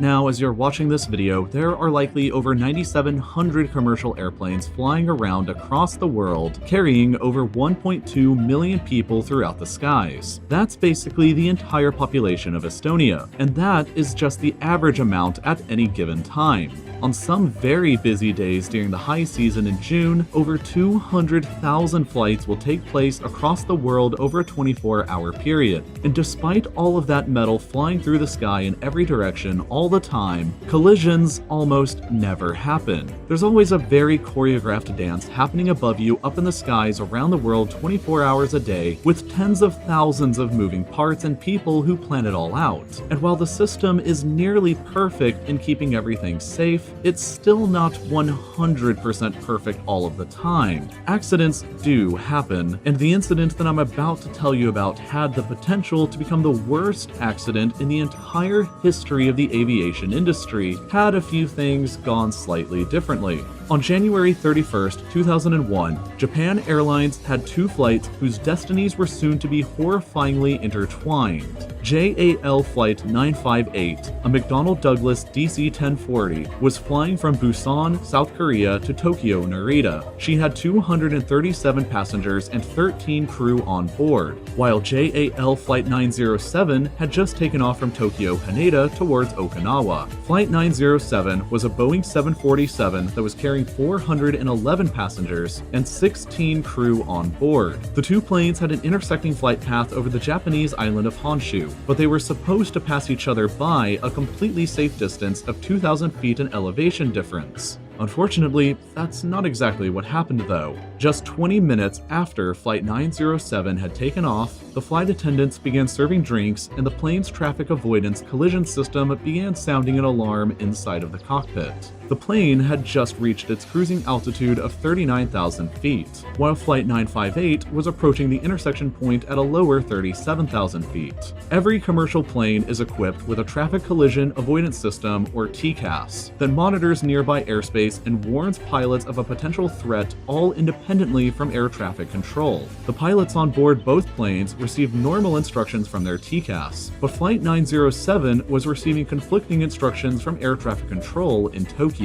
now, as you're watching this video, there are likely over 9,700 commercial airplanes flying around across the world, carrying over 1.2 million people throughout the skies. That's basically the entire population of Estonia, and that is just the average amount at any given time. On some very busy days during the high season in June, over 200,000 flights will take place across the world over a 24-hour period. And despite all of that metal flying through the sky in every direction all the time, collisions almost never happen. There's always a very choreographed dance happening above you up in the skies around the world 24 hours a day, with tens of thousands of moving parts and people who plan it all out. And while the system is nearly perfect in keeping everything safe, it's still not 100% perfect all of the time. Accidents do happen, and the incident that I'm about to tell you about had the potential to become the worst accident in the entire history of the aviation industry, had a few things gone slightly differently. On January 31st, 2001, Japan Airlines had two flights whose destinies were soon to be horrifyingly intertwined. JAL Flight 958, a McDonnell Douglas DC-1040, was flying from Busan, South Korea to Tokyo, Narita. She had 237 passengers and 13 crew on board, while JAL Flight 907 had just taken off from Tokyo, Haneda towards Okinawa. Flight 907 was a Boeing 747 that was carrying 411 passengers and 16 crew on board. The two planes had an intersecting flight path over the Japanese island of Honshu, but they were supposed to pass each other by a completely safe distance of 2,000 feet in elevation difference. Unfortunately, that's not exactly what happened though. Just 20 minutes after Flight 907 had taken off, the flight attendants began serving drinks and the plane's traffic avoidance collision system began sounding an alarm inside of the cockpit. The plane had just reached its cruising altitude of 39,000 feet, while Flight 958 was approaching the intersection point at a lower 37,000 feet. Every commercial plane is equipped with a traffic collision avoidance system, or TCAS, that monitors nearby airspace and warns pilots of a potential threat, all independently from air traffic control. The pilots on board both planes received normal instructions from their TCAS, but Flight 907 was receiving conflicting instructions from air traffic control in Tokyo.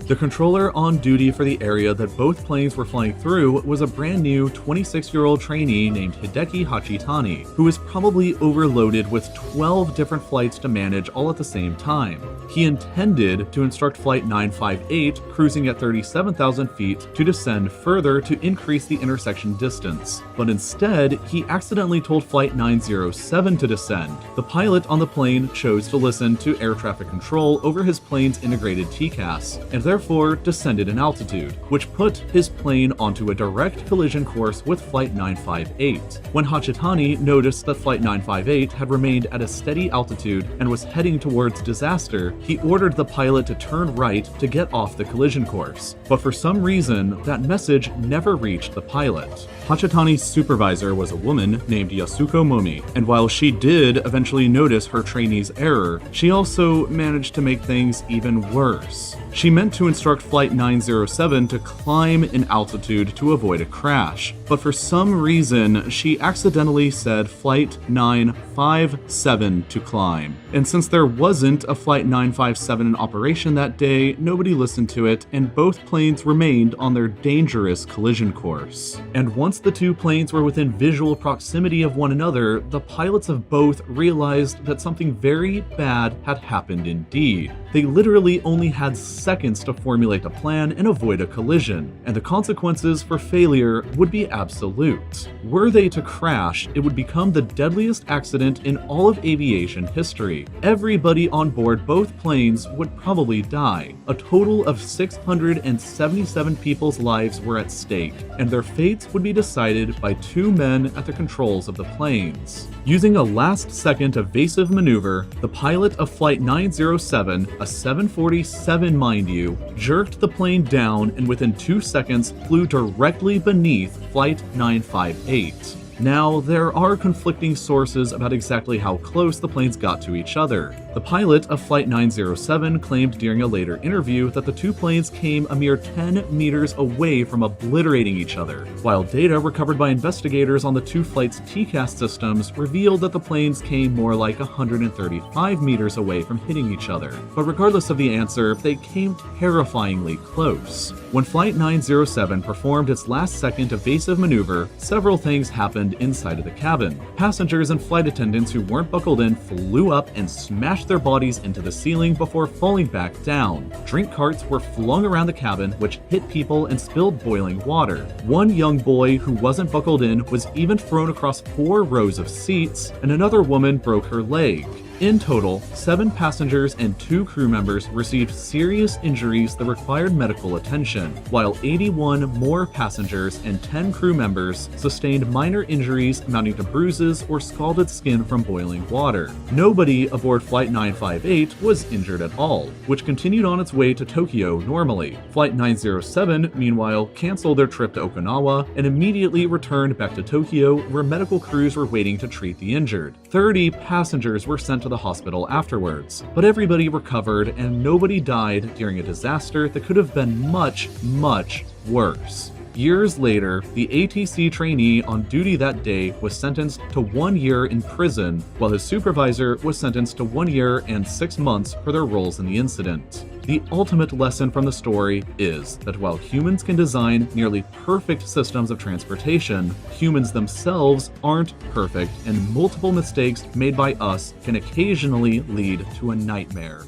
The controller on duty for the area that both planes were flying through was a brand new 26-year-old trainee named Hideki Hachitani, who was probably overloaded with 12 different flights to manage all at the same time. He intended to instruct Flight 958, cruising at 37,000 feet, to descend further to increase the intersection distance, but instead, he accidentally told Flight 907 to descend. The pilot on the plane chose to listen to air traffic control over his plane's integrated TCAS, and therefore descended in altitude, which put his plane onto a direct collision course with Flight 958. When Hachitani noticed that Flight 958 had remained at a steady altitude and was heading towards disaster, he ordered the pilot to turn right to get off the collision course. But for some reason, that message never reached the pilot. Hachitani's supervisor was a woman named Yasuko Momi, and while she did eventually notice her trainee's error, she also managed to make things even worse. She meant to instruct Flight 907 to climb in altitude to avoid a crash, but for some reason, she accidentally said Flight 957 to climb. And since there wasn't a Flight 957 in operation that day, nobody listened to it, and both planes remained on their dangerous collision course. And once the two planes were within visual proximity of one another, the pilots of both realized that something very bad had happened indeed. They literally only had seconds to formulate a plan and avoid a collision, and the consequences for failure would be absolute. Were they to crash, it would become the deadliest accident in all of aviation history. Everybody on board both planes would probably die. A total of 677 people's lives were at stake, and their fates would be decided by two men at the controls of the planes. Using a last-second evasive maneuver, the pilot of Flight 907, a 747 mind you, jerked the plane down and within 2 seconds flew directly beneath Flight 958. Now, there are conflicting sources about exactly how close the planes got to each other. The pilot of Flight 907 claimed during a later interview that the two planes came a mere 10 meters away from obliterating each other, while data recovered by investigators on the two flights' TCAS systems revealed that the planes came more like 135 meters away from hitting each other. But regardless of the answer, they came terrifyingly close. When Flight 907 performed its last-second evasive maneuver, several things happened inside of the cabin. Passengers and flight attendants who weren't buckled in flew up and smashed their bodies into the ceiling before falling back down. Drink carts were flung around the cabin, which hit people and spilled boiling water. One young boy who wasn't buckled in was even thrown across 4 rows of seats, and another woman broke her leg. In total, 7 passengers and 2 crew members received serious injuries that required medical attention, while 81 more passengers and 10 crew members sustained minor injuries amounting to bruises or scalded skin from boiling water. Nobody aboard Flight 958 was injured at all, which continued on its way to Tokyo normally. Flight 907, meanwhile, canceled their trip to Okinawa and immediately returned back to Tokyo, where medical crews were waiting to treat the injured. 30 passengers were sent to the hospital afterwards, but everybody recovered and nobody died during a disaster that could have been much, much worse. Years later, the ATC trainee on duty that day was sentenced to 1 year in prison, while his supervisor was sentenced to 1 year and 6 months for their roles in the incident. The ultimate lesson from the story is that while humans can design nearly perfect systems of transportation, humans themselves aren't perfect, and multiple mistakes made by us can occasionally lead to a nightmare.